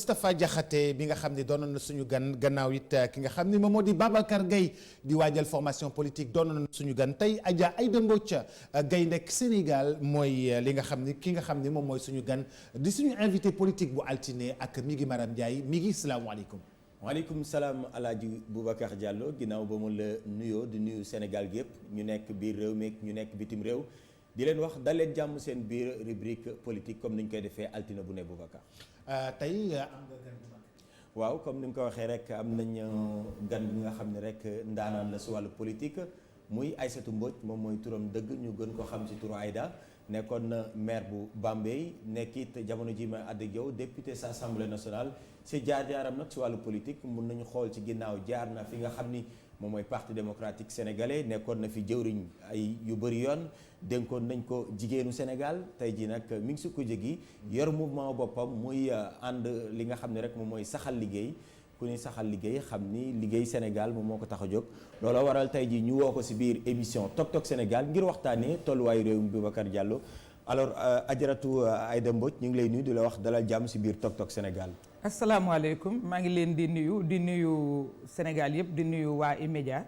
Moustapha Diakhaté bi nga xam ne doonoon na suñu gan gannaaw it ki nga xam ne moom moo di Babacar Gueye di waajal formation politique doonoon na suñu gan tey Adja Aïda Mbodj Gueye nekk Sénégal mooy li nga xam ne ki nga xam ne moom mooy suñu gan di suñu invité politique bu altine ak Migui Maram Ndiaye Migui salaamaaleykum. waaleykum salaam Alaaji Boubacar Diallo ginnaaw ba mu la nuyoo di nuyu Sénégal gi yëpp ñu nekk biir réew mi ñu nekk bitim réew di leen wax dal leen jàmm seen biir rubrique politique comme ni ñu koy defee altine bu ne Boubacar. tey am nga gan bu mag. waaw comme ni nga ko waxee rek am nañ gan bi nga xam ne rek ndaanaan la si wàllu politique muy Aïssatou Mbodj moom mooy turam dëgg ñu gën ko xam si turu Aïda nekkoon na maire bu Bambey nekkit jamono ji ma àdd ak yow député sa assemblée nationale si jaar-jaaram nag si wàllu politique mun nañu xool ci ginnaaw jaar na fi nga xam ni moom mooy parti démocratique sénégalais nekkoon na fi jëwriñ ay yu bëri yoon dénkoon nañ ko jigéenu Sénégal tey jii nag mi ngi si ko jegi yor mouvement boppam muy ànd li nga xam ne rek moom mooy saxal liggéey ku ni saxal liggéey xam ni liggéey Sénégal moom moo ko tax a jóg looloo waral tey jii ñu woo ko si biir émission Tok Tok Sénégal ngir waxtaanee tolluwaayu réew mi Boubacar Diallo alors Adjaratou Aïda Mbodj ñu ngi lay nuyu di la wax dalal jàmm si biir Tok Tok Sénégal. asalaamaaleykum maa ngi leen di nuyu Sénégal yëpp di nuyu waa E-Media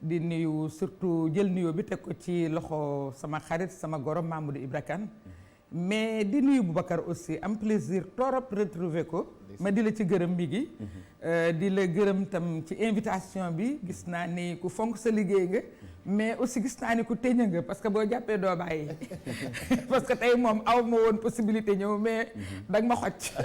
di nuyu surtout jël nuyoo bi teg ko ci loxo sama xarit sama goro Mamadou Ibra Kane mais di nuyu Boubacar aussi am plaisir torop retrouver ko ma di la ci gërëm Migui di la gërëm tam ci invitation bi gis naa ni ku fonk sa liggéey nga mais aussi gis naa ni ku teña nga parce que boo jàppee doo bàyyi parce que tey moom aw ma woon possibilité ñëw mais danga ma xocc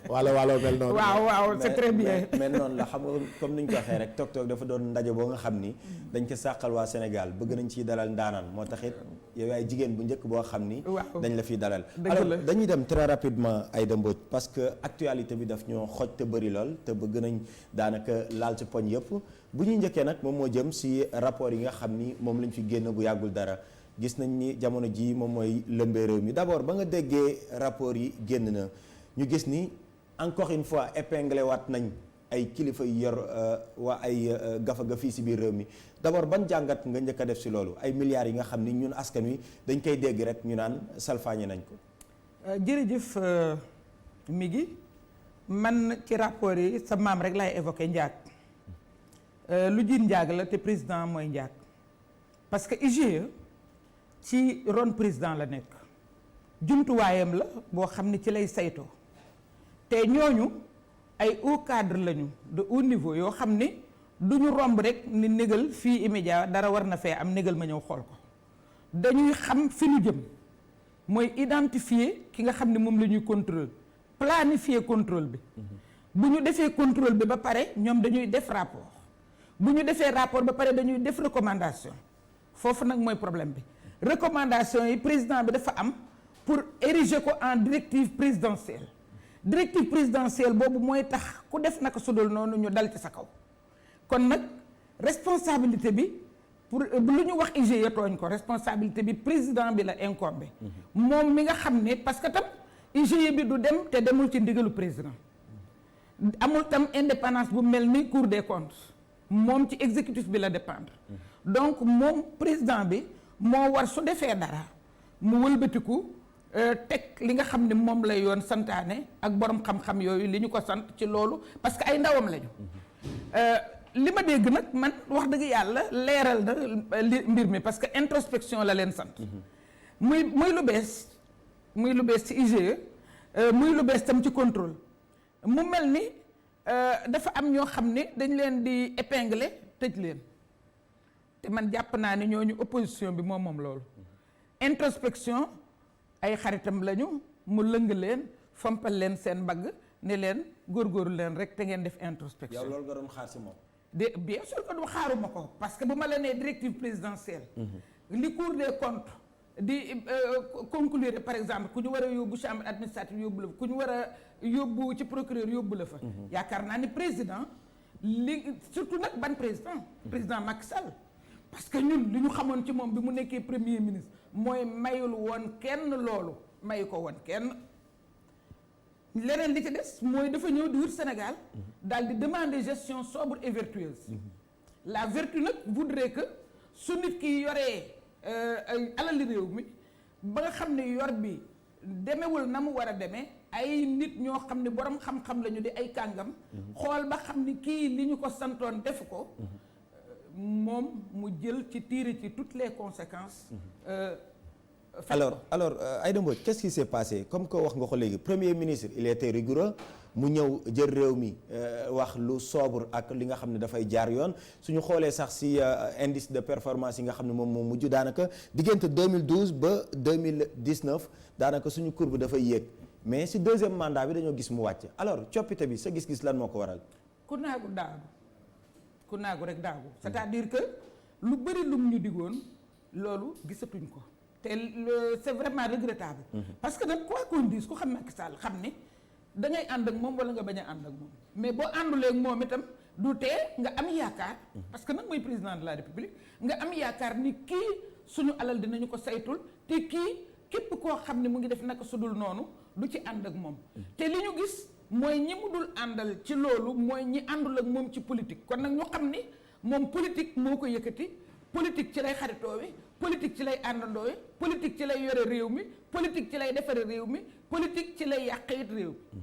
waalo mel noonu. waaw c'est très bien. mais noonu la xam nga comme ni ñu ko waxee rek Tok Tok dafa doon ndaje boo nga xam ni dañ ko sàqal waa Sénégal bëgg nañ ciy dalal ndaanaan moo taxit yow yaay jigéen bu njëkk boo xam ni dañ la fiy dalal alors dañuy dem très rapidement Aïda Mbodj parce que actualité bi daf ñoo xoj te bëri lool te bëgg nañ daanaka laal ci poñ yëpp bu ñuy njëkkee nag moom moo jëm si rapport yi nga xam ni moom lañ fi génn bu yàggul dara gis nañ ni jamono ji moom mooy lëmbee réew mi d'abord ba nga déggee rapport yi génn na ñu gis ni encore une fois épinglé waat nañ ay kilifa yu yor waa ay gafaga fii si biir réew mi d'abord ban jàngat nga njëkk a def si loolu ay milliards yi nga xam ni ñun askan wi dañ koy dégg rek ñu naan salfaañe nañ ko. jërëjëf Migui man ci rapport yi sa maam rek laay évoqué njaag lu jiit njaag la te président mooy njaag parce que IGE ci ron président la nekk jumtuwaayam la boo xam ne ci lay saytoo te ñooñu ay haut cadre lañu de haut niveau yoo xam ne du ñu romb rek ni négal fii immédiat dara war na fee am négal ma ñëw xool ko dañuy xam fi ñu jëm mooy identifier ki nga xam ne moom la ñuy contrôle planifier contrôle bi bu ñu defee contrôle bi ba pare ñoom dañuy def rapport bu ñu defee rapport ba pare dañuy def recommandation foofu nag mooy problème bi recommandation yi président bi dafa am pour ériger ko en directive présidentielle directive présidentielle boobu mooy tax ku def naka sudul noonu ñu dal ci sa kaw kon nag responsabilité bi pour lu ñu wax IGE tooñ ko responsabilité bi président bi la incombé moom mi nga xam ne parce que tam IGE bi du dem te demul ci ndigalu président amul tam indépendance bu mel ni Cour des comptes moom ci exécutif bi la dépendre donc moom président bi moo war su defee dara mu wëlbatiku teg li nga xam ne moom la yoon santaane ak borom xam-xam yooyu li ñu ko sant ci loolu parce que ay ndawam lañu li ma dégg nag man wax dëgg yàlla leeral na mbir mi parce que introspection la leen sant muy lu bees ci IGE muy lu bees tam ci contrôle mu mel ni dafa am ñoo xam ne dañ leen di épingler tëj leen te man jàpp naa ne ñooñu opposition bi moom loolu introspection ay xaritam lañu mu lëng leen fompal leen seen mbagg ne leen góorgóorlu leen rek te ngeen def introspection. yow loolu nga doon xaar si moom. bien sûr que du xaaruma ko parce que bu ma la nee directive présidentielle. li Cour des comptes di conclure par exemple ku ñu war a yóbbu chambre administrative yóbbu la fa ku ñu war a yóbbu ci procureur yóbbu la fa. yaakaar naa ni président li surtout nag ban président Macky Sall. parce que ñun li ñu xamoon ci moom bi mu nekkee premier ministre mooy mayul woon kenn loolu mayu ko woon kenn leneen li ci des mooy dafa ñëw di wut Sénégal daal di demander gestion sobre et vertueuse la vertu nag voudrait que su nit ki yoree alali réew mi ba nga xam ne yor bi demewul na mu war a demee ay nit ñoo xam ne borom xam-xam lañu di ay kàngam xool ba xam ni kii li ñu ko santoon def ko moom mu jël ci tirer ci toutes les conséquences alors Aïda Mbodj qu'est-ce qui s'est passé comme que wax nga ko léegi premier ministre il était rigoureux mu ñëw jël réew mi wax lu sobre ak li nga xam ne dafay jaar yoon suñu xoolee sax ci indice de performance yi nga xam ne moom moo mujj daanaka diggante 2012 ba 2019 daanaka suñu courbe dafay yéeg mais ci deuxième mandat bi dañoo gis mu wàcc alors coppite bi sa gis-gis lan moo ko waral. ku naagu rek daagu c'est-à-dire que lu bëri lum ñu digoon loolu gisatuñ ko te c'est vraiment regrettable parce que nag quoi qu'on dise ku xam Macky Sall xam ni da ngay ànd ak moom wala nga bañ a ànd ak moom mais boo àndulee ak moom itam du tee nga am yaakaar parce que nag mooy président de la république nga am yaakaar ni kii suñu alal dinañu ko saytul te kii képp koo xam ne mu ngi def naka sudul noonu du ci ànd ak moom te li ñu gis mooy ñi mu dul àndal ci loolu mooy ñi àndul ak moom ci politique kon nag ñu xam ni moom politique moo ko yëkkati politique ci lay xaritoo wi politique ci lay àndandoo wi politique ci lay yore réew mi politique ci lay defare réew mi politique ci lay yàq it réew mi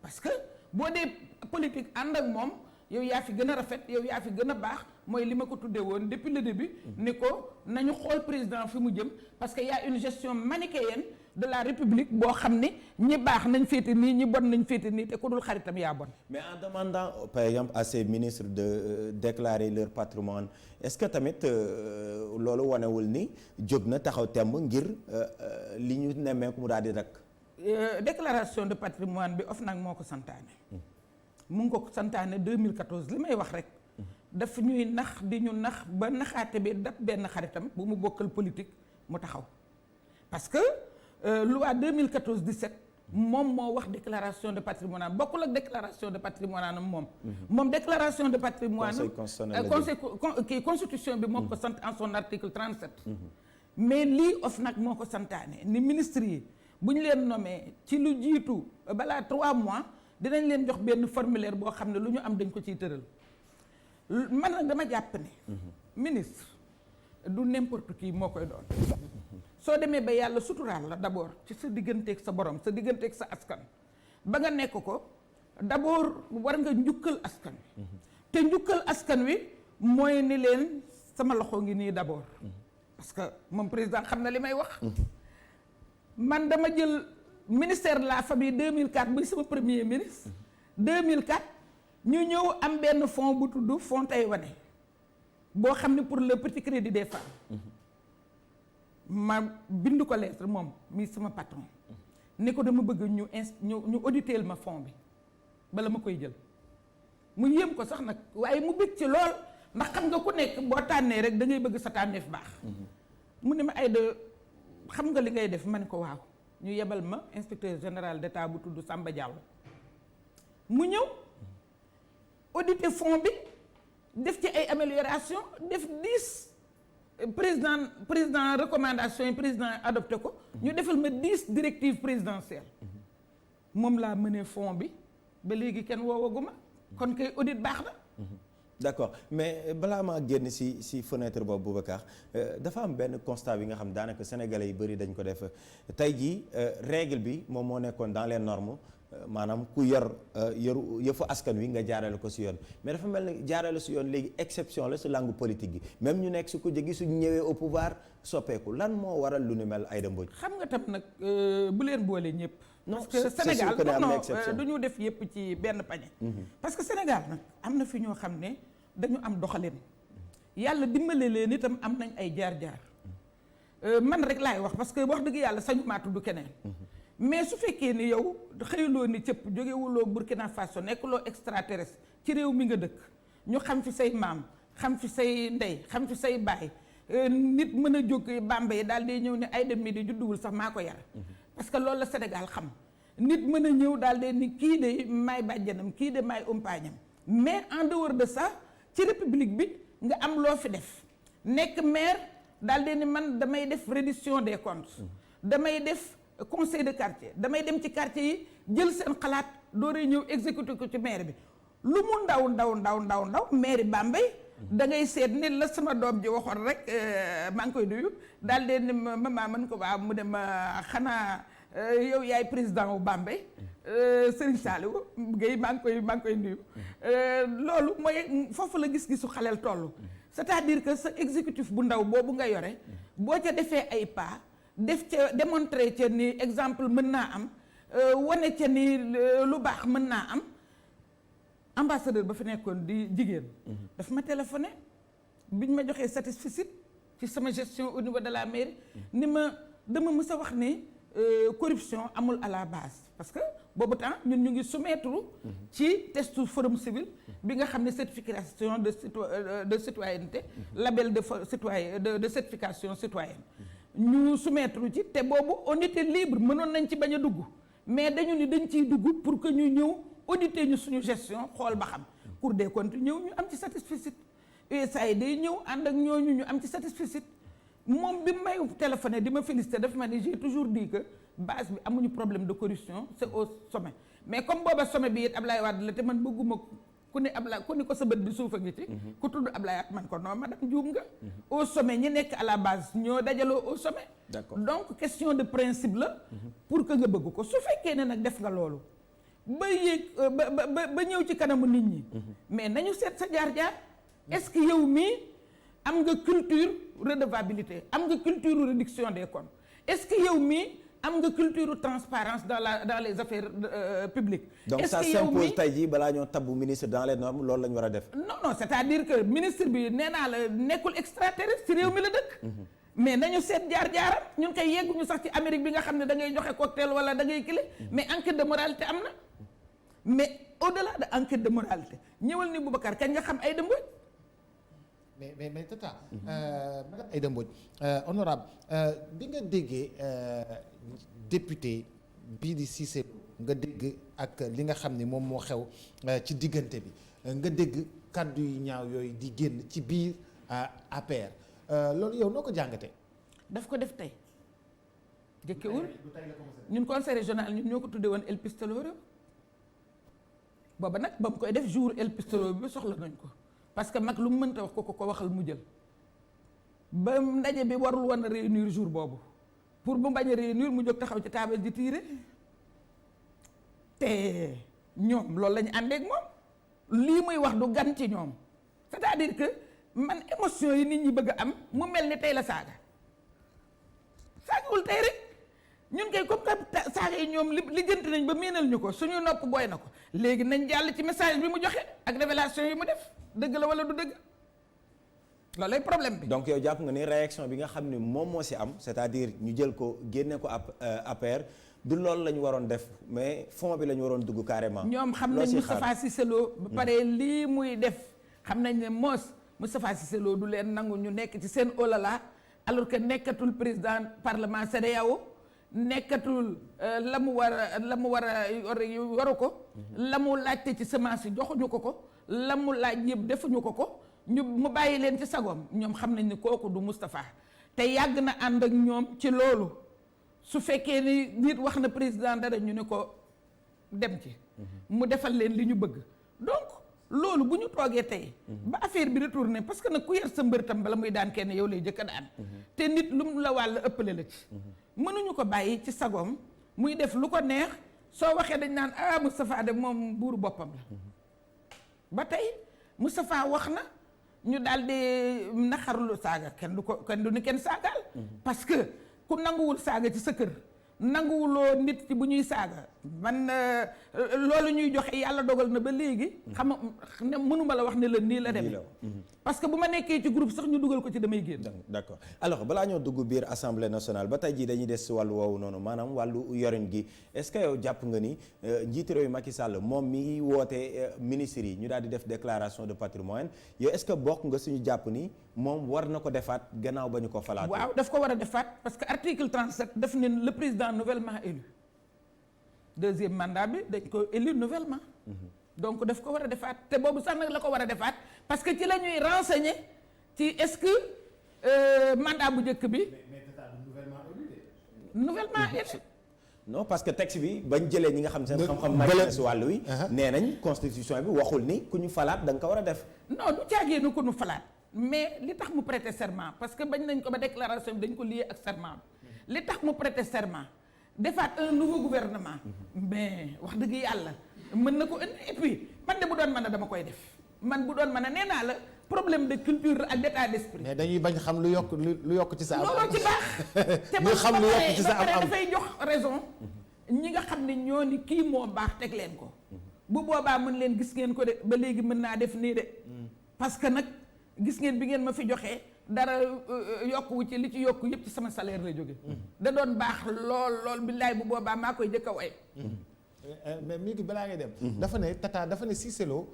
parce que boo dee politique ànd ak moom yow yaa fi gën a rafet yow yaa fi gën a baax mooy li ma ko tuddee woon depuis le début ni ko nañu xool président fi mu jëm parce que y a une gestion manichéenne de la république boo xam ne ñi baax nañ féete nii ñi bon nañ féete nii te ku dul xaritam yaa bon. mais en demandant par exemple à ces ministres de déclarer leur patrimoine est-ce que tamit loolu wanewul ni jóg na taxaw temb ngir li ñu nemmeeku mu daal di rek. déclaration de patrimoine bi OFNAC moo ko santaane. mu ngi ko santaane 2014 li may wax rek. daf ñuy nax di ñu nax ba naxaate bi dab benn xaritam bu mu bokkal politique mu taxaw parce que. loi 2014-17 moom moo wax déclaration de patrimoine bokkul ak déclaration de patrimoine am moom déclaration de patrimoine constitution bi moom ko sant en son article 37 mais lii OFNAC moo ko santaane ni ministre yi bu ñu leen nommé ci lu jiitu balaa 3 mois dinañ leen jox benn formulaire boo xam ne lu ñu am dañ ko ciy tëral man nag dama jàpp ne ministre du n'importe qui moo koy doon soo demee ba yàlla suturaal la d'abord ci sa digganteeg sa borom sa digganteeg sa askan ba nga nekk ko d'abord war nga njukkal askan wi te njukkal askan wi mooy ni leen sama loxo ngi nii d'abord parce que moom président xam na li may wax man dama jël ministère de la famille 2004 buy sama premier ministre 2004 ñu ñëw am benn fonds bu tudd fonds taïwanais boo xam ne pour le petit crédit des femmes ma bind ko lettre moom mi sama patron ni ko dama bëgg ñu auditeel ma fond bi bala ma koy jël mu yéem ko sax nag waaye mu bëgg ci lool ndax xam nga ku nekk boo tànnee rek da ngay bëgg sa tànneef baax mu ne ma Aïda xam nga li ngay def ma ne ko waaw ñu yebal ma inspecteur général d'État bu tudd Samba Diallo mu ñëw auditer fond bi def ci ay amélioration def 10 président recommandation yi président adopté ko ñu defal ma 10 directives présidentielles moom laa mënee fond bi ba léegi kenn woowaguma kon kay audit baax na. d'accord mais balaa maa génn ci fenêtre boobu Boubacar dafa am benn constat bi nga xam daanaka sénégalais yi bëri dañ ko def tey jii règle bi moom moo nekkoon dans les normes maanaam ku yor yëfu askan wi nga jaarale ko ci yoon mais dafa mel ni jaarale ci yoon léegi exception la ci langue politique gi même ñu nekk ci ku jegi suñu ñëwee au pouvoir soppeeku lan moo waral lu ni mel Aïda Mbodj. xam nga tam nag bu leen boole ñëpp. non parce que Sénégal non du ñu def yëpp ci benn pañe. parce que Sénégal nag am na fi ñoo xam ne dañu am doxalin yàlla dimbale leen itam am nañ ay jaar-jaar man rek laay wax parce que wax dëgg yàlla sañu maa tudd keneen. mais su fekkee ni yow xëyuloo ni cëpp jógewuloo Burkina Faso nekkuloo extraterrestre ci réew mi nga dëkk ñu xam fi say maam xam fi say ndey xam fi say baay nit mën a jóg Bambey daal di ñëw ne Aïda mi di judduwul sax maa ko yar parce que loolu la Sénégal xam nit mën a ñëw daal di ni kii de maay bàjjanam kii de maay umpaañam mais en dehors de ça ci république bi nga am loo fi def nekk maire daal di ni man damay def reddition des comptes damay def conseil de quartier damay dem ci quartier yi jël seen xalaat dooree ñëw exécuter ko ci maire bi lu mu ndaw maire Bambey da ngay seet ni la sama doom ji waxoon rek maa ngi koy nuyu daal de ni maman man ko waaw mu dem xanaa yow yaay président wu Bambey Serigne Saliou Guèye maa ngi koy nuyu loolu mooy foofu la gis-gisu xaleel toll c'est-à-dire que sa exécutif bu ndaw boobu nga yore boo ca defee ay pas def ca démontrer ca ni exemple mën naa am wane ca ni lu baax mën naa am ambassadeur ba fi nekkoon di jigéen daf ma téléphoné biñ ma joxee satisfecit ci sama gestion au niveau de la mairie ni ma dama mës a wax ni corruption amul à la base parce que boobu temps ñun ñu ngi soumettre ci testu forum civil bi nga xam ne certification de citoyenneté label de certification citoyenne ñu soumettre ci te boobu on était libre mënoon nañ ci bañ a dugg mais dañu ni dañ ciy dugg pour que ñu ñëw auditer ñu suñu gestion xool ba xam Cour des comptes ñëw ñu am ci satisfecit USAID day ñëw ànd ak ñooñu ñu am ci satisfecit moom bi may téléphoné di ma félicité dafa ma ni j'ai toujours dit que base bi amuñu problème de corruption c'est au sommet mais comme booba sommet bi it Ablaye Wade la te man bëgguma ku ne Ablaye ku ne ko sa bët bi suufa ngi ci ku tudd Ablaye Wade man ko non madame juum nga au sommet ñi nekk à la base ñoo dajaloo au sommet d'accord donc question de principe la pour que nga bëgg ko su fekkee ne nag def nga loolu ba yéeg ba ñëw ci kanamu nit ñi mais nañu seet sa jaar-jaar est-ce que yow mii am nga culture redevabilité am nga culture réduction des comptes est-ce que yow mii am nga culture transparence dans les affaires publiques. donc est-ce ça que yow s'impose mii tey jii balaa ñoo tabbu ministre dans les normes loolu la ñu war a def. non c'est-à-dire que ministre bi nee naa la nekkul extraterrestre ci réew mi la dëkk. mais nañu seet jaar-jaaram ñun koy yegguñu sax ci Amérique bi nga xam ne da ngay joxe cocktail wala da ngay kile mais enquête de moralité am na mais au-delà de enquête de moralité ñëwal ni Boubacar kañ nga xam Aïda Mbodj. mais tata madame Aïda Mbodj honorable bi nga déggee député bii di Cissé nga dégg ak li nga xam ni moom moo xew ci diggante bi nga dégg kàddu yu ñaaw yooyu di génn ci biir APR loolu yow noo ko jàngatee. daf ko def tey jëkkewul ñun conseil régional ñun ñoo ko tuddee woon El Pistolero booba nag ba mu koy def jour El Pistolero bi soxla nañ ko parce que mag lu mu mënta wax ko waxal mu jël ba ndaje bi warul woon a réunir jour boobu pour mu bañ a réunir mu jóg taxaw ci taabal di tiire te ñoom loolu la ñu àndee ak moom lii muy wax du gan ci ñoom c'est-à-dire que man émotion yi nit ñi bëgg a am mu mel ni tey la saaga saagawul tey rek ñun kay comme que saaga yi ñoom li jënt nañ ba miinal ñu ko suñu nopp booy na ko léegi nañ jàll ci message bi mu joxe ak révélation yi mu def dëgg la wala du dëgg loolay problème bi. donc yow jàpp nga ni réaction bi nga xam ne moom moo si am c'est-à-dire ñu jël ko génne ko APR du loolu la ñu waroon def mais fond bi la ñu waroon dugg carrément. ñoom xam nañ Moustapha Cissé Lo ba pare lii muy def xam nañ ne Moustapha Cissé Lo du leen nangu ñu nekk ci seen olala alors que nekkatul président parlement CEDEAO nekkatul la mu war a waru ko la mu laajte ci semence yi joxuñu ko la mu laaj yëpp defuñu ko mu bàyyi leen ci sagoom ñoom xam nañ ni kooku du Moustapha te yàgg na ànd ak ñoom ci loolu su fekkee ni nit wax na président dara ñu ne ko dem ci mu defal leen li ñu bëgg donc loolu bu ñu toogee tey ba affaire bi retourné parce que nag ku yar sa mbër tam bala muy daan kenn yow lay jëkk a daan te nit lu mu la wàll ëppale la ci mënuñu ko bàyyi ci sagoom muy def lu ko neex soo waxee dañ naan Moustapha de moom buuru boppam la ba tey Moustapha wax na ñu daal di naxarlu saaga kenn du ni kenn saagaal parce que ku nanguwul saaga ci sa kër nanguwuloo nit ci bu ñuy saaga man loolu ñuy joxe yàlla dogal na ba léegi xam nga mënuma la wax ne la nii la demee parce que bu ma nekkee ci groupe sax ñu dugal ko ci damay génn. d'accord alors balaa ñoo dugg biir assemblée nationale ba tey jii dañuy des si wàllu woowu noonu maanaam wàllu yorin gi est-ce que yow jàpp nga ni njiitu réew Macky Sall moom mi woote ministres yi ñu daal di def déclaration de patrimoine yow est-ce que bokk nga suñu jàpp ni moom war na ko defaat gannaaw ba ñu ko falaat. waaw daf ko war a defaat parce que article 37 daf ne le président nouvellement élu deuxième mandat bi dañ ko élu nouvellement. donc daf ko war a defaat te boobu sax nag la ko war a defaat parce que ci la ñuy renseigner ci est-ce que mandat bu njëkk bi. mais nouvellement élu. non parce que texte bi bañ jëlee ñi nga xam seen xam-xam màcc si wàllu wi. nee nañ constitution bi waxul ni ku ñu falaat da nga ko war a def. non du caagee nu ku ñu falaat mais li tax mu prêter serment parce que bañ nañ ko ba déclaration bi dañ ko lié ak serment bi li tax mu prêter serment defaat un nouveau gouvernement mais wax dëgg yàlla mën na ko indi et puis man de bu doon mën a dama koy def man bu doon mën a nee naa la problème de culture ak d'état d'esprit. mais dañuy bañ xam lu yokk ci sa am. looloo ci baax. te ñu xam lu yokk ci sa am dafay jox raison ñi nga xam ne ñoo ni kii moo baax teg leen ko. bu boobaa mën leen gis ngeen ko de ba léegi mën naa def nii de. parce que nag gis ngeen bi ngeen ma fi joxee dara yokkuwu ci li ci yokku yëpp ci sama salaire lay jóge da doon baax lool billaay bu boobaa maa koy jëkk a way. mais mi ngi balaa ngay dem. dafa ne Tata dafa ne Cissé Lo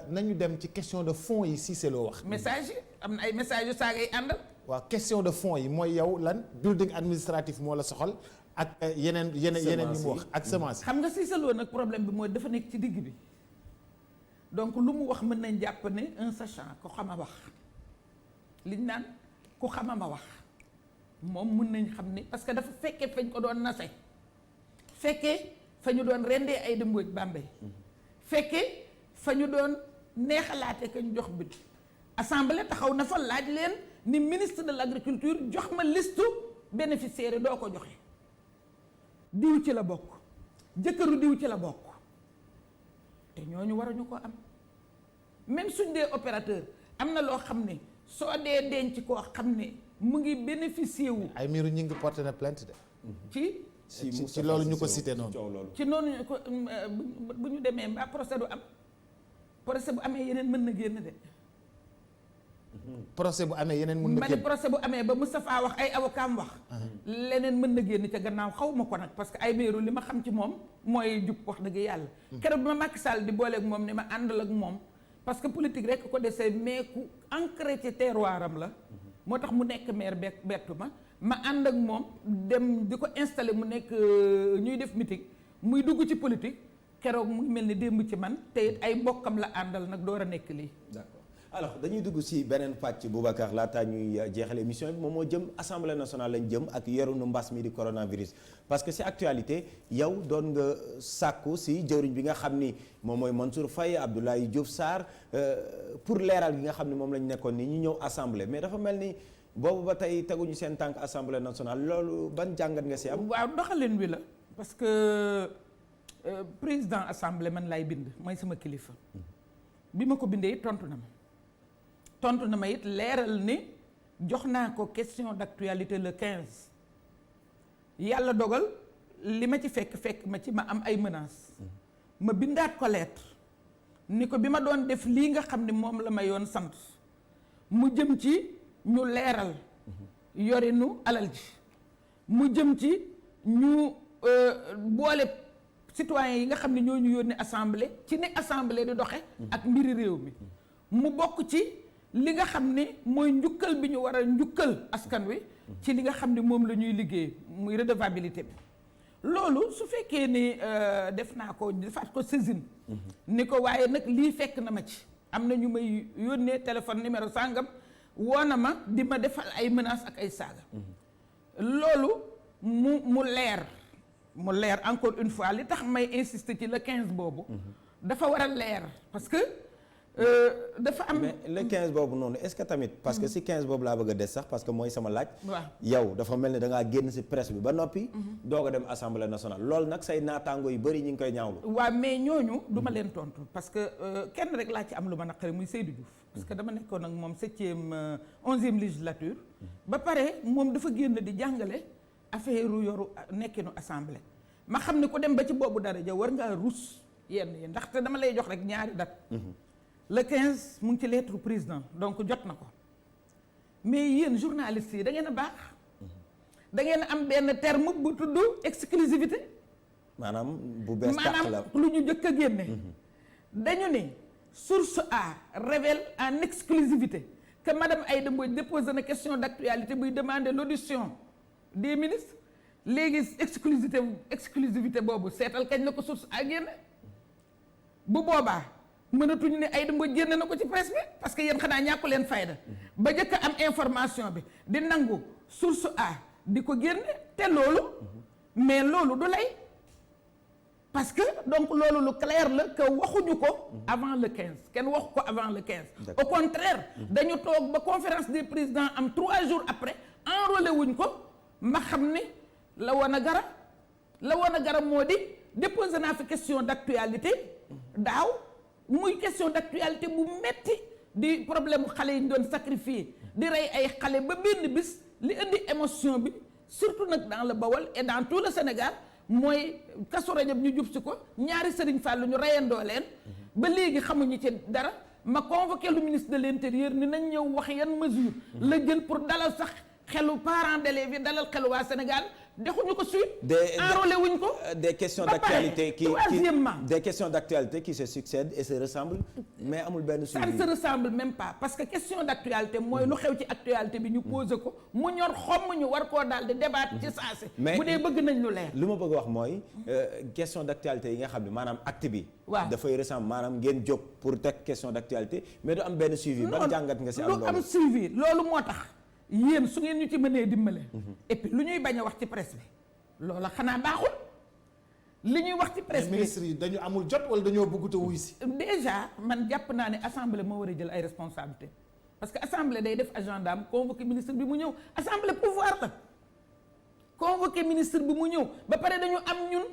nañu dem ci question de fond yi Cissé Lo wax. message yi am na ay message yu saa ngay àndal. waaw question de fond yi mooy yow lan building administratif moo la soxal ak yeneen yi mu wax ak semence yi. xam nga Cissé Lo nag problème bi mooy dafa nekk ci digg bi donc lu mu wax mën nañ jàpp ne un sachant ko xam a wax liñ naan ku xam a ma wax moom mën nañ xam ne parce que dafa fekkee fañ ko doon nase fekkee fa ñu doon rendee ay dëmbooj Bambey fekkee fa ñu doon neexalaate ka ñu jox bit assemblée taxaw na fa laaj leen ni ministre de l'agriculture jox ma listu bénéficiaires doo ko joxe diw ci la bokk jëkkëru diw ci la bokk te ñooñu waruñu ko am même suñ dee opérateur am na loo xam ne soo dee denc koo xam ne mu ngi bénéficier wu. ay miiru ñu ngi porté na plainte de. ci loolu ñu ko cité noonu. ci noonu ñu ko bu ñu demee mbaa procès du am procès bu amee yeneen mën na génn de. procès bu amee yeneen mën na génn procès bu amee ba Moustapha wax ay avocat wax. leneen mën na génn ca gannaaw xaw ma ko nag parce que ay miiru li ma xam ci moom mooy jub wax dëgg yàlla. keroog bi ma Macky Sall di booleeg moom ne ma àndal ak moom parce que politique rek ko desee mais ku ancré ci terroiram la. moo tax mu nekk maire bettu ma ànd ak moom dem di ko installé mu nekk ñuy def meeting muy dugg ci politique keroog mu ngi mel ni démb ci man te it ay mbokkam la àndal nag door a nekk lii. d'accord alors dañuy dugg ci beneen pàcc Boubacar laataa ñuy jeexal émission bi moom moo jëm assemblée nationale lañ jëm ak yorunu mbas mi di coronavirus. parce que ci actualité yow doon nga sàkku ci jëwriñ bi nga xam ni moom mooy Mansour Faye Abdoulaye Diouf Sarr pour leeral gi nga xam ni moom lañ nekkoon ni ñu ñëw assemblée mais dafa mel ni. boobu ba tey teguñu seen tànk assemblée nationale loolu ban jàngat nga ci am. waaw doxalin wi la parce que président assemblée man laay bind mooy sama kilifa. bi ma ko bindee tontu na ma it leeral ni jox naa ko question d'actualité le 15 yàlla dogal li ma ci fekk ma ci ma am ay menaces. ma bindaat ko lettre ni ko bi ma doon def lii nga xam ne moom la ma yoon sant mu jëm ci. ñu leeral yorinu alal ji mu jëm ci ñu boole citoyens yi nga xam ne ñoo ñu yónni assemblée ci ne assemblée di doxe ak mbiri réew mi mu bokk ci li nga xam ne mooy njukkal bi ñu war a njukkal askan wi ci li nga xam ne moom la ñuy liggéey muy redevabilité bi loolu su fekkee ni def naa ko defaat ko saisine ni ko waaye nag lii fekk na ma ci am na ñu may yónnee téléphone numéro sàngam woona ma di ma defal ay menaces ak ay saaga loolu mu leer encore une fois li tax may insister ci le 15 boobu dafa war a leer parce que dafa am mais le 15 boobu noonu est-ce que tamit parce que si 15 boobu laa bëgg a des sax parce que mooy sama laaj waaw yow dafa mel ni da ngaa génn si presse bi ba noppi doog a dem assemblée nationale loolu nag say naataango yu bëri ñu ngi koy ñaawlu waaw mais ñooñu du ma leen tontu parce que kenn rek laa ci am lu ma naqari muy Seydou Diouf parce que dama nekkoon ak moom 11e législature ba pare moom dafa génn di jàngale affaire yoru nekkinu assemblée ma xam ne ku dem ba ci boobu daraja war ngaa rus yenn yi ndaxte dama lay jox rek ñaari date le 15 mu ngi ci lettre président donc jot na ko mais yéen journalistes yi da ngeen a baax da ngeen a am benn terme bu tudd exclusivité maanaam bu bees tàq la maanaam lu ñu jëkk a génne dañu ne source A révèle en exclusivité que madame Aïda Mbodj déposé na question d'actualité buy demander l'audition des ministres léegi exclusivité boobu seetal kañ la ko source A génne bu boobaa mënatuñu ne Aïda Mbodj génne na ko ci presse bi parce que yéen xanaa ñàkku leen fayda ba njëkk a am information bi di nangu source A di ko génne te loolu mais loolu du lay parce que donc loolu lu clair la que waxuñu ko avant le 15 kenn waxu ko avant le 15 au contraire dañu toog ba conférence des présidents am 3 jours après enrôlé wuñ ko ma xam ni la woon a gara la woon a garab moo di déposé naa fi question d'actualité daaw muy question d'actualité bu metti di problème mu xale yi ñu doon sacrifier di rey ay xale ba benn bis li indi émotion bi surtout nag dans le Bawol et dans tout le Sénégal mooy Kazu Rajab ñu jub si ko ñaari Serigne Fallou ñu reyandoo leen ba léegi xamuñu ci dara ma convoqué le ministre de l'Intérieur ni nañ ñëw wax yan mesure la jël pour dalal sax xelu parents d'élèves yi dalal xelu waa Sénégal dexuñu ko suite enrôlé wuñ ko des questions d'actualité troisièmement des questions d'actualité qui se succèdent et se ressemblent mais amul benn suivi. ça ne se ressemble même pas parce que question d'actualité mooy lu xew ci actualité bi ñu posé ko mu ñor xomm ñu war koo daal di débattre ci saasi bu dee bëgg nañ lu leer lu ma bëgg wax mooy question d'actualité yi nga xam ne maanaam acte bi waaw dafay ressemble maanaam ngeen jóg pour teg question d'actualité mais du am benn suivi ban jàngat nga si am lu am suivi loolu moo tax yéen su ngeen ñu ci mënee dimbale et puis lu ñuy bañ a wax ci presse bi loola xanaa baaxul li ñuy wax ci presse bi ministre yi dañu amul jot wala dañoo bëggut a wuy si déjà man jàpp naa ne assemblée moo war a jël ay responsabilités parce que assemblée day def agendaam convoqué ministre bi mu ñëw assemblée pouvoir la convoqué ministre bi mu ñëw ba pare dañu am ñun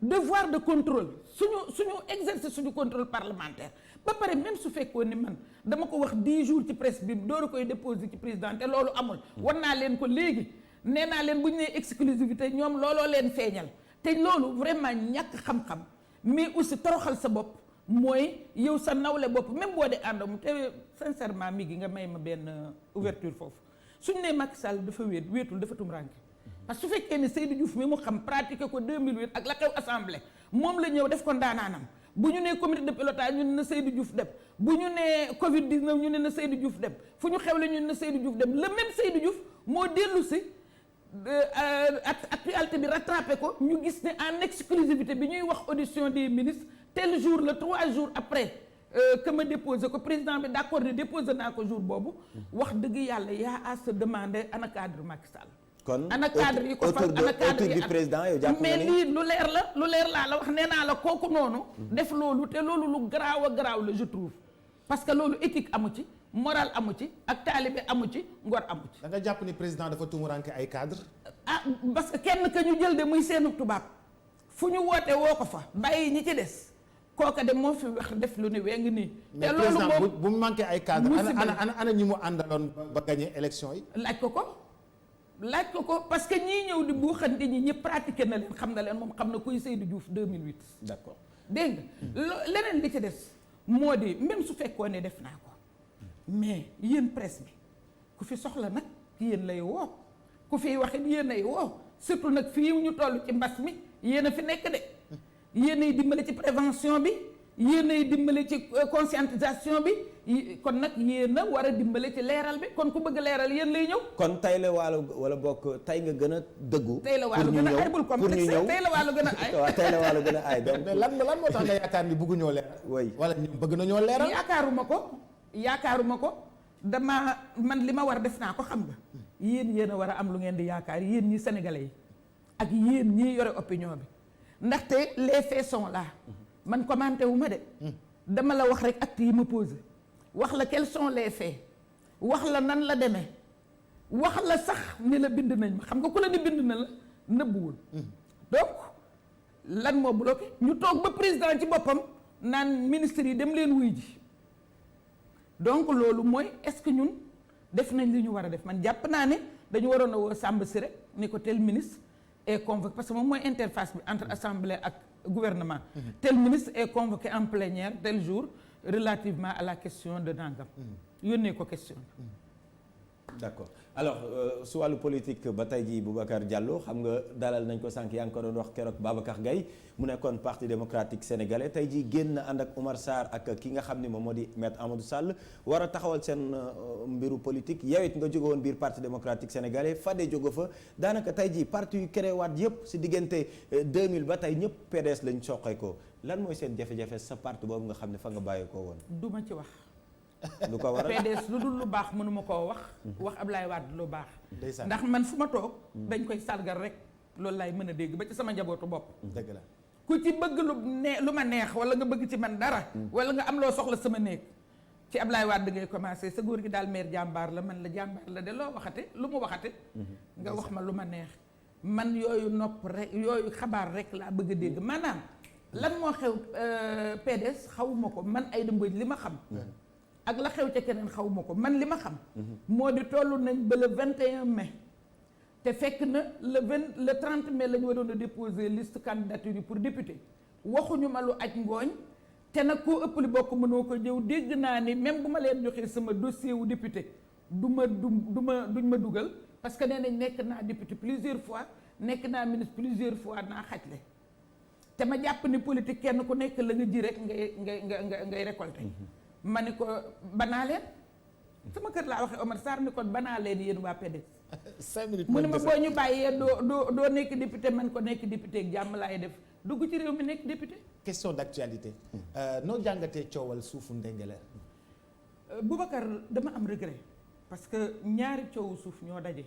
devoir de contrôle suñu exercer suñu contrôle parlementaire ba pare même su fekkoon ni man dama ko wax 10 jours ci presse bi door a koy déposer ci président te loolu amul war naa leen ko léegi nee naa leen bu ñu nee exclusivité ñoom looloo leen feeñal te loolu vraiment ñàkk xam-xam mais aussi toroxal sa bopp mooy yow sa nawle bopp même boo dee àndamu te sincèrement mi gi nga may ma benn ouverture foofu suñu nee Macky Sall dafa wéetul dafa tumuraanke parce que su fekkee ne Seydou Diouf mi mu xam pratiqué ko 2008 ak la xew assemblée moom la ñëw def ko ndaanaanam bu ñu nee comité de pilotage ñu ne na Seydou Diouf dem bu ñu nee Covid 19 ñu ne na Seydou Diouf dem fu ñu xewle ñu ne na Seydou Diouf dem le même Seydou Diouf moo dellu si actualité bi rattrapé ko ñu gis ne en exclusivité bi ñuy wax audition des ministres tel jour le 3 jours après que ma déposé ko président bi d'accord ne déposé naa ko jour boobu wax dëgg yàlla yaa à se demander ana cadre Macky Sall kon ana cadre yi ko fal ana cadre yi président yow jàpp nga mais lii lu leer laa la wax nee naa la kooku noonu def loolu te loolu lu garaaw a garaaw la je trouve parce que loolu éthique amu ci moral amu ci ak taalibe amu ci ngor amu ci da nga jàpp ni président dafa tumuranke ay cadre ah parce que kenn ka ñu jël de muy seenu tubaab fu ñu woote woo ko fa bàyyi ñi ci des kooka de moo fi wax def lu ne weng nii te loolu président bu mu manqué ay cadre ana ñi mu àndaloon ba gagné élection yi laaj ko parce que ñii ñëw di buuxante ñi ñëpp pratiqué na leen xam na leen moom xam na kuy Seydou Diouf 2008. d'accord dégg nga leneen li ci des moo di même su fekkoon ne def naa ko mais yéen presse bi ku fi soxla nag yéen lay woo ku fiy waxit yéen lay woo surtout nag fii ñu toll ci mbas mi yéen a fi nekk de yéen ay dimbale ci prévention bi yéen ay dimbale ci conscientisation bi kon nag yéen a war a dimbale ci leeral bi kon ku bëgg leeral yéen lay ñëw. kon tay la waalo wala bokk tay nga gën a dëggu. tay la waalo gën a ay bul complexe tay la waalo gën a ay. waaw tay la waalo gën a ay donc. mais lan moo tax nga yaakaar ni bëggu ñoo leeral. oui wala ñoom bëgg nañoo leeral. yaakaaruma ko dama man li ma war def naa ko xam nga. yéen a war a am lu ngeen di yaakaar yéen ñi sénégalais yi ak yéen ñi yore opinion bi ndaxte les faits sont là man commenté wu ma de. dama la wax rek actes yi ma posé. wax la quels sont les faits wax la nan la demee wax la sax ni la bind nañ ma xam nga ku la ni bind na la nëbbuwul donc lan moo bloqué ñu toog ba président ci boppam naan ministre yi dem leen wuy ji donc loolu mooy est-ce que ñun def nañ li ñu war a def man jàpp naa ne dañu waroon a woo Samba Siré ni ko tel ministre est convoqué parce que moom mooy interface bi entre assemblée ak gouvernement tel ministre est convoqué en plénière tel jour relativement à la question de nangam yónnee ko question d'accord alors su wàllu politique ba tey jii Boubacar Diallo xam nga dalal nañ ko sànq yaa ngi ko doon wax keroog Babacar Gaye mu nekkoon parti démocratique sénégalais tey jii génn ànd ak Oumar Sarr ak ki nga xam ne moom moo di maître Amadou Sall war a taxawal seen mbiru politique yow it nga jóge woon biir parti démocratique sénégalais Fadé jóge fa daanaka tey jii parti yu créé waat yëpp si diggante 2000 ba tey ñëpp PDS lañ soqee ko lan mooy seen jafe-jafe sa parti boobu nga xam ne fa nga bàyyi koo woon. du ma ci wax. lu ko waral PDS lu dul lu baax mënuma koo wax. wax Ablaye Wade lu baax. ndax man fu ma toog. dañ koy sargal rek loolu laay mën a dégg ba ci sama njabootu bopp. dëgg la ku ci bëgg lu ma neex wala nga bëgg ci man dara. wala nga am loo soxla sama néeg. ci Ablaye Wade ngay commencé sa góor gi daal maire jàmbaar la man la jàmbaar la de loo waxate lu mu waxate. nga wax ma lu ma neex. man yooyu nopp rek yooyu xabaar rek laa bëgg a dégg maanaam lan moo xew PDS xawuma ko man Aïda Mbodj li ma xam ak la xew ca keneen xawuma ko man li ma xam moo di toll nañ ba le 21 mai te fekk na le 30 mai la ñu waroon a déposer liste candidature yi pour député waxuñu ma lu aj ngooñ te nag koo ëpp li bokk mënoo ko jëw dégg naa ni même bu ma leen joxee sama dossier wu député duñ ma dugal parce que nee nañ nekk naa député plusieurs fois nekk naa ministre plusieurs fois naa xajle te ma jàpp ni politique kenn ku nekk la nga ji rek ngay récolter ma ni ko banaa leen sama kër laa waxee Omar Sarr ni ko banaa leen yéen waa PDS 5 minutes mu ne ma boo ñu bàyyee doo nekk député man ko nekk député ak jàmm laay def dugg ci réew mi nekk député. question d'actualité noo jàngatee coowal suufu Ndingler. Boubacar dama am regret parce que ñaari coowu suuf ñoo daje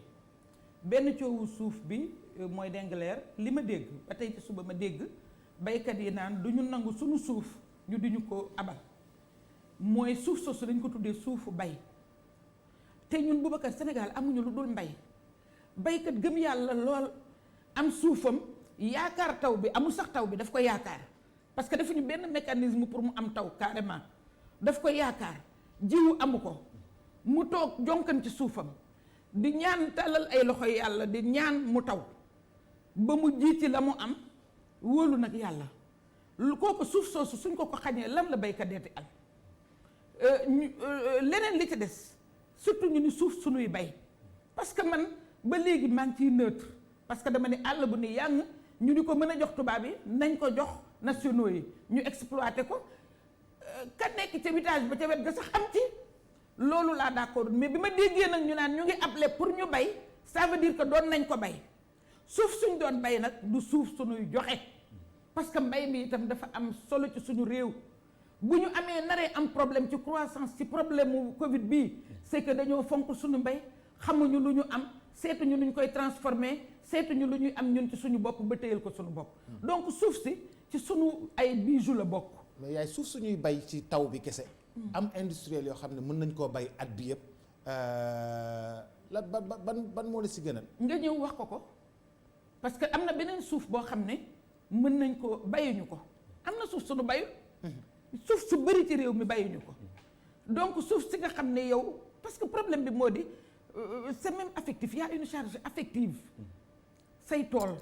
benn coowu suuf bi mooy Ndingler li ma dégg ba tey ci suba ma dégg baykat yi naan du ñu nangu suñu suuf ñu di ñu ko abal mooy suuf soosu dañ ko tuddee suufu bay te ñun Boubacar Sénégal amuñu lu dul mbay baykat gëm yàlla lool am suufam yaakaar taw bi amul sax taw bi daf ko yaakaar parce que defuñu benn mécanisme pour mu am taw carrément daf ko yaakaar jiwu amu ko mu toog jonkan ci suufam di ñaan tàllal ay loxo yàlla di ñaan mu taw ba mu jiiti la mu am wóolu nag yàlla kooku suuf soosu suñ ko xañee lan la baykat deeti am leneen li ci des surtout ñu ni suuf suñuy bay parce que man ba léegi maa ngi ciy neutre parce que dama ne àll bu ni yàng ñu ni ko mën a jox tubaab yi nañ ko jox nationaux yi ñu exploité ko ka nekk ca village ba ca wet ga sax am ci loolu laa d'accord mais bi ma déggee nag ñu naan ñu ngi appelé pour ñu bay ça veut dire que doon nañ ko bay suuf suñ doon bay nag du suuf suñuy joxe parce que mbay mi itam dafa am solo ci suñu réew bu ñu amee naree am problème ci croissance ci problème mu Covid bii c'est que dañoo fonk suñu mbay xamuñu lu ñu am seetuñu lu ñu koy transformer seetuñu lu ñuy am ñun ci suñu bopp ba téyal ko suñu bopp donc suuf si ci suñu ay bijoux la bokk. mais yaay suuf suñuy bay ci taw bi kese. am industriel yoo xam ne mën nañ koo bay at bi yëpp la ban moo la si gënal. nga ñëw wax ko parce que am na beneen suuf boo xam ne mën nañ ko bayuñu ko am na suuf suñu bayu suuf su bëri ci réew mi bayuñu ko donc suuf si nga xam ne yow parce que problème bi moo di c'est même affectif il y a une charge affective say tool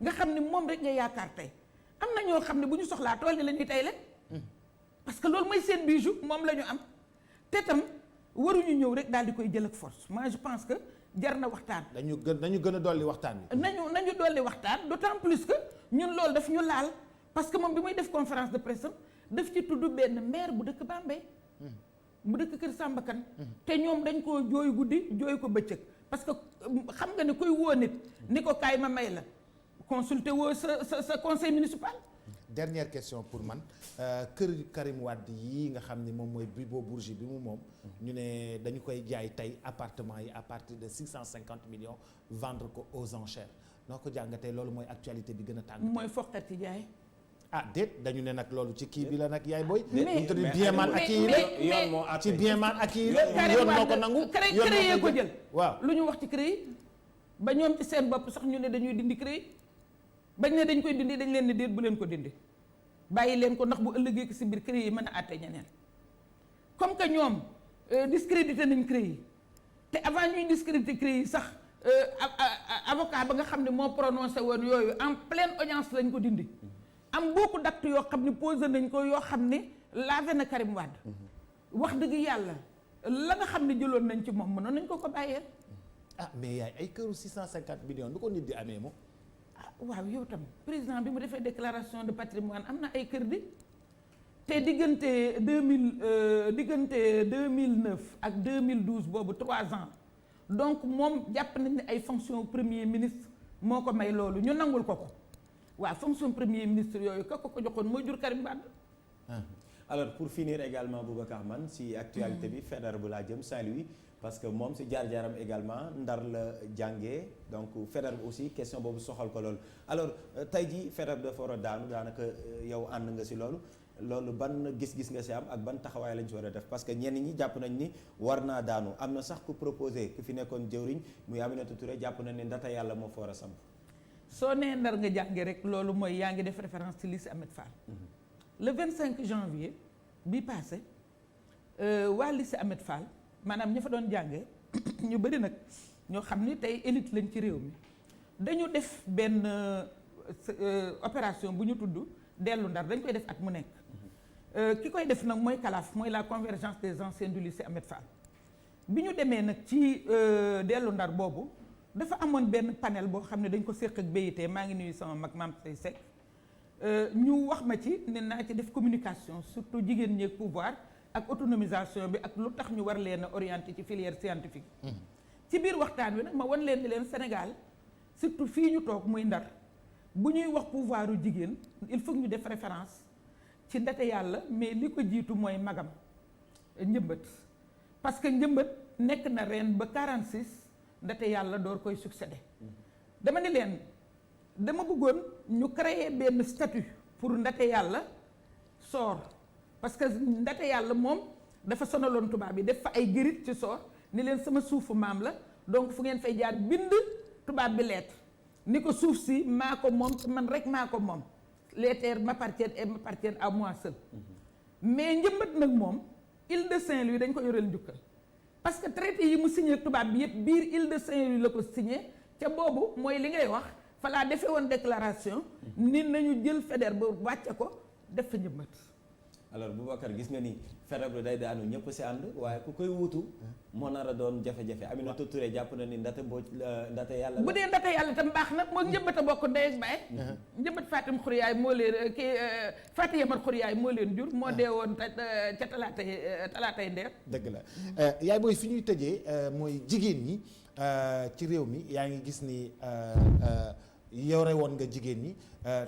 nga xam ne moom rek nga yaakaar tey am na ñoo xam ne bu ñu soxlaa tool yi la ñuy tey leen parce que loolu mooy seen bijou moom la ñu am te tam waruñu ñëw rek daal di koy jël ak force moi je pense que jar na waxtaan. nañu gën a dolli waxtaan bi. nañu dolli waxtaan d'autant plus que ñun loolu daf ñu laal parce que moom bi muy def conférence de presse daf ci tudd benn maire bu dëkk Bambey bu dëkk Kër Samba Kane te ñoom dañ koo jooy guddi jooy ko bëccëg parce que xam nga ne koy woo nit ni ko kaay ma may la consulter woo sa conseil municipal. Dernière question pour man kër Karim Wade yii nga xam ni moom mooy Bibo Bourgi bi mu moom ñu ne dañu koy jaay tey appartement yi à partir de 650 millions vendre ko aux enchères noo ko jàngatee loolu mooy actualité bi gën a tàng. mooy foqat ci jaay. ah déet dañu ne nag loolu ci kii bi la nag yaay booy. mais bien mal acquis yi la ci bien mal acquis yi la yoon moo ko nangu. yoon moo ko jël waaw lu ñu wax ci CREI ba ñoom ci seen bopp sax ñu ne dañuy dindi CREI bañ ne dañ koy dindi dañ leen ne déet bu leen ko dindi bàyyi leen ko ndax bu ëllëgee si biir CREI yi mën a àtte ñeneen comme que ñoom discrédité nañ CREI te avant ñuy discrédité CREI yi sax avocat ba nga xam ne moo prononcé woon yooyu en pleine audience lañ ko dindi. am beaucoup d'actes yoo xam ne posé nañ ko yoo xam ne lavé na Karim Wade wax dëgg yàlla la nga xam ne jëloon nañ ci moom mënoon nañ ko bàyyeel. ah mais yaay ay këru 650 millions du ko nit di amee moom. ah waaw yow tam président bi mu defee déclaration de patrimoine am na ay kër di te diggante 2009 ak 2012 boobu 3 ans donc moom jàpp nañ ne ay fonction premier ministre moo ko may loolu ñu nangul ko. waaw fonction premier ministre yooyu ka ko joxoon mooy jur Karim Wade. alors pour finir également Boubacar man si actualité bi Faidherbe bu laa jëm Saint-Louis parce que moom si jaar-jaaram également Ndar la jàngee donc Faidherbe aussi question boobu soxal ko loolu alors tey jii Faidherbe dafa war a daanu daanaka yow ànd nga si loolu ban gis-gis nga si am ak ban taxawaay lañ si war a def parce que ñenn ñi jàpp nañ ni war naa daanu am na sax ku proposé ku fi nekkoon jëwriñ muy Aminata Touré jàpp nañ ni ndata yàlla moo fa war a samp. soo nee Ndar nga jànge rek loolu mooy yaa ngi def référence ci lycée Ahmed Fall. Le 25 janvier bi passé waa lycée Ahmed Fall maanaam ña fa doon jànge ñu bëri nag ñoo xam ni tey élite lañ ci réew mi dañu def benn opération bu ñu tudd dellu Ndar dañ koy def at mu nekk. Ki koy def nag mooy CALAF mooy la convergence des anciens du lycée Ahmed Fall. bi ñu demee nag ci dellu Ndar boobu dafa amoon benn panel boo xam ne dañ ko séq ak BIT maa ngi nuyu sama mag Mame Say Seck ñu wax ma ci ne naa ci def communication surtout jigéen ñi ak pouvoir ak autonomisation bi ak lu tax ñu war leen a orienté ci filière scientifique. ci biir waxtaan wi nag ma wan leen ni leen Sénégal surtout fii ñu toog muy Ndar bu ñuy wax pouvoiru jigéen il faut ñu def référence ci Ndate Yàlla mais li ko jiitu mooy magam Njëmbët parce que Njëmbët nekk na ren ba 46 Ndate Yàlla door koy succédé dama ni leen dama bëggoon ñu créer benn statut pour Ndate Yàlla Soor parce que Ndate Yàlla moom dafa sonaloon tubaab yi def fa ay gërit ci Soor ni leen sama suufu maam la donc fu ngeen fay jaar bind tubaab bi lettre ni ko suuf si maa ko moom man rek maa ko moom les terres m'appartiennent et m'appartiennent à moi seul. Mais Njëmbët nag moom île de Saint-Louis dañ ko yoreel njukkal parce que traité yi mu signé tubaab bi yëpp biir île de Saint-Louis la ko signé ca boobu mooy li ngay wax fa laa defee woon déclaration ni nañu jël Faidherbe ba wàcce ko def fa Njëmbët. alors Boubacar gis nga ni Faidherbe day daanu ñëpp si ànd waaye ku koy wuutu moo nar a doon jafe-jafe Aminata Touré jàpp na ni Ndate Mbodj Ndate Yàlla la bu dee Ndate Yàlla tam baax na moo Njëmbët a bokk ndey ak baay Njëmbët Fatim Xuriyaay moo leen kii Fatim Yamar Xuriyaay moo leen jur moo dee woon ca talaatay ndeer dëgg la yaay booy fi ñuy tëjee mooy jigéen ñi ci réew mi yaa ngi gis ni yore woon nga jigéen ñi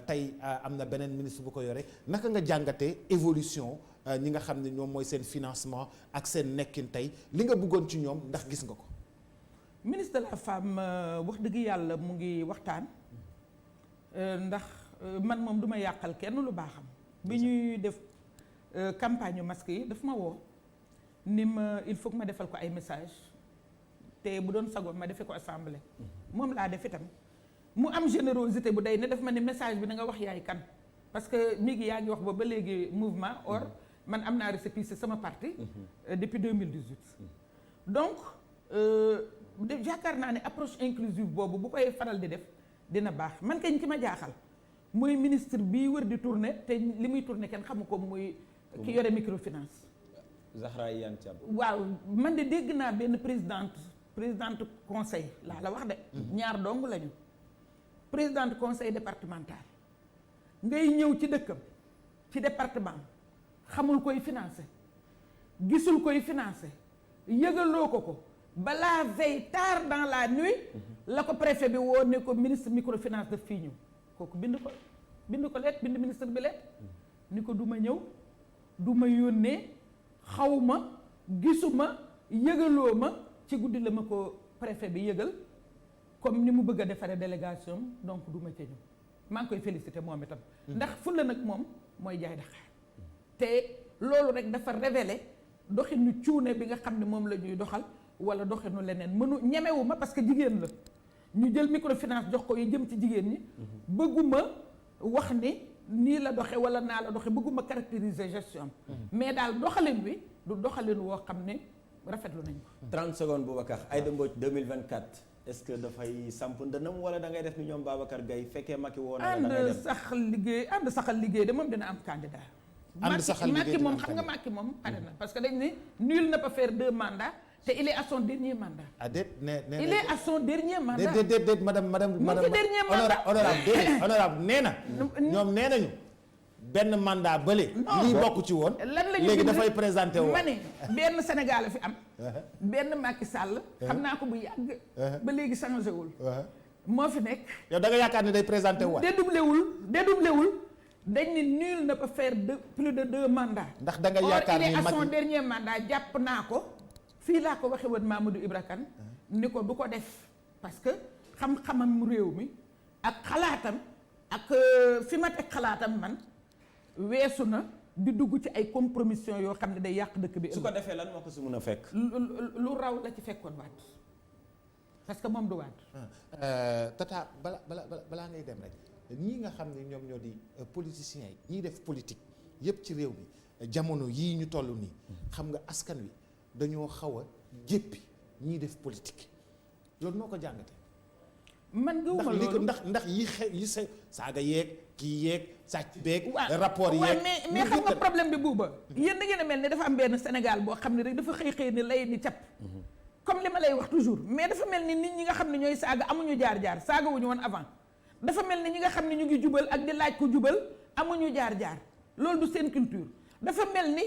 tey am na beneen ministre bu ko yore naka nga jàngatee évolution ñi nga xam ne ñoom mooy seen financement ak seen nekkin tey li nga bëggoon ci ñoom ndax gis nga ko. ministre de la femme wax dëgg yàlla mu ngi waxtaan ndax man moom du ma yàqal kenn lu baaxam. bi ñuy def campagne masque yi daf ma woo ni ma il faut que ma defal ko ay message te bu doon sagoon ma defee ko assemblée. moom laa def itam. mu am générosité bu day ne daf ma ne message bi na nga wax yaay kan parce que mi ngi yaa ngi wax ba léegi mouvement or man am naa récépissé sama parti depuis 2018 donc yaakaar naa ne approche inclusive boobu bu koy faral di def dina baax man kañ ki ma jaaxal mooy ministre bii wër di tourner te li muy tourner kenn xamu ko muy ki yore microfinance Zahra Iyane Thiam waaw man de dégg naa benn présidente conseil laa la wax de ñaar dong lañu présidente conseil départemental ngay ñëw ci dëkkam ci département xamul koy financé gisul koy financé yëgaloo ko balaa veille tard dans la nuit la ko préfet bi woo ne ko ministre microfinance daf fii ñëw kooku bind ko lettre bind ministre bi lettre ni ko du ma ñëw du ma yónnee xawma gisuma yëgaloo ma ci guddi la ma ko préfet bi yëgal comme ni mu bëgg a defaree délégation donc du ma ca ñëw maa ngi koy félicité moom itam ndax fulla nag moom mooy jaay Dakar te loolu rek dafa révélé doxinu cuune bi nga xam ne moom la ñuy doxal wala doxinu leneen ñemewu ma parce que jigéen la ñu jël microfinance jox ko yi jëm ci jigéen ñi bëgguma wax ni nii la doxe wala naa la doxe bëgguma caractériser gestion mais daal doxalin wi du doxalin woo xam ne rafetlu nañ ko 30 secondes Boubacar Aïda Mbodj 2024 est-ce que dafay samp ndënam wala da ngay def ni ñoom Babacar Gaye fekkee Macky woon na da ngay dem ànd saxal liggéey de moom dina am candidat ànd saxal liggéey Macky moom xam nga Macky moom pare na parce que dañ ne nul ne peut faire 2 mandats te il est à son dernier mandat. ah déet il est à son dernier mandat. déet madame honorable nee na ñoom nee nañu benn mandat bële. lii bokk ci woon. lan la ñu léegi dafay présenté woo. ma ne benn Sénégal la fi am. benn Macky Sall. xam naa ko bu yàgg. ba léegi changé wul. moo fi nekk. yow da nga yaakaar ne day présenté wu. dédoublé wul dañ ni nul ne peut faire plus de 2 mandats. ndax da nga yaakaar ni or il est à son dernier mandat jàpp naa ko. fii laa ko waxee woon Mamadou Ibra Kane ni ko du ko def parce que xam-xamam réew mi ak xalaatam ak fi ma teg xalaatam man weesu na di dugg ci ay compromission yoo xam ne day yàq dëkk bi. su ko defee lan moo ko si mën a fekk. lu raw la ci fekkoon waat. parce que moom du waat. Tata balaa ngay dem rek ñii nga xam ne ñoom ñoo di politiciens yi ñiy def politique yépp ci réew mi jamono yii ñu toll nii xam nga askan wi dañoo xaw a jéppi ñiy def politique loolu noo ko jàngatee. man gëwuma loolu ndax yi saaga yeeg kii yeeg sàcc beeg. rapport yeeg mais xam nga problème bi buuba. yéen da ngeen a mel ni dafa am benn Sénégal boo xam ne rek dafa xëy ni lay ni cap. comme li ma lay wax toujours mais dafa mel ni nit ñi nga xam ne ñooy saaga amuñu jaar-jaar saaga wuñu woon avant dafa mel ni ñi nga xam ne ñu ngi jubal ak di laaj ko jubal amuñu jaar-jaar loolu du seen culture. dafa mel ni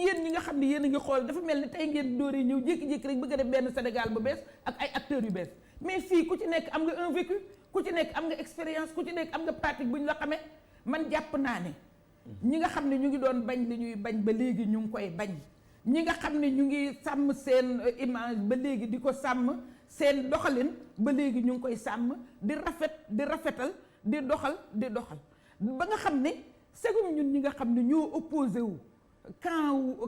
yéen ñi nga xam ne yéen a ngi xool dafa mel ni tey ngeen dooree ñëw jékki-jékki rek bëgg a def benn Sénégal bu bees ak ay acteurs yu bees mais fii ku ci nekk am nga un vécu ku ci nekk am nga expérience ku ci nekk am nga pratique bu ñu la xamee man jàpp naa ne ñi nga xam ne ñu ngi doon bañ li ñuy bañ ba léegi ñu ngi koy bañ ñi nga xam ne ñu ngi sàmm seen image ba léegi di ko sàmm seen doxalin ba léegi ñu ngi koy sàmm di rafetal di doxal ba nga xam ne segum ñun ñi nga xam ne ñoo opposé wu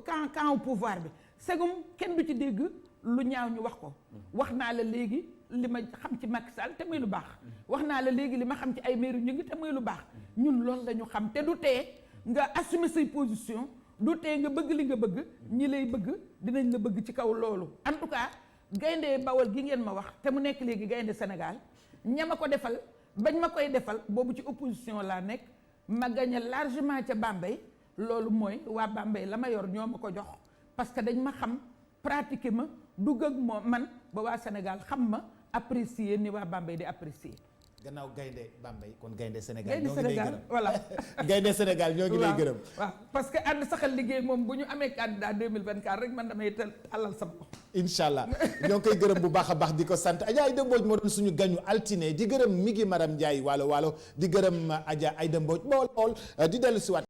camp pouvoir bi segum kenn du ci dégg lu ñaaw ñu wax ko wax naa la léegi li ma xam ci Macky Sall te muy lu baax wax naa la léegi li ma xam ci ay maire ñu ngi te muy lu baax ñun loolu la ñu xam te du tee nga assumer say position du tee nga bëgg li nga bëgg ñi lay bëgg dinañ la bëgg ci kaw loolu en tout cas gaynde Bawol gi ngeen ma wax te mu nekk léegi gaynde Sénégal ña ma ko defal bañ ma koy defal boobu ci opposition laa nekk ma gagné largement ca Bambey loolu mooy waa Bambey la ma yor ñoo ma ko jox parce que dañ ma xam pratiquer ma dugg ak moom man ba waa Sénégal xam ma apprécier ni waa Bambey di apprécier. gannaaw gaynde Bambey kon gaynde Sénégal gaynde ñoo ngi lay Sénégal gërëm voilà. gaynde Sénégal ñoo ngi lay gërëm. waaw parce que ànd saxal liggéey moom bu ñu amee candidat 2024 rek man damay alal sama ko. incha allah ñoo ngi koy gërëm bu baax a baax di ko sant Adja Aïda Mbodj moo doon suñu gañu altine di gërëm mi ngi Maram Ndiaye waalo di gërëm Adja Aïda Mbodj bool di dellu si waat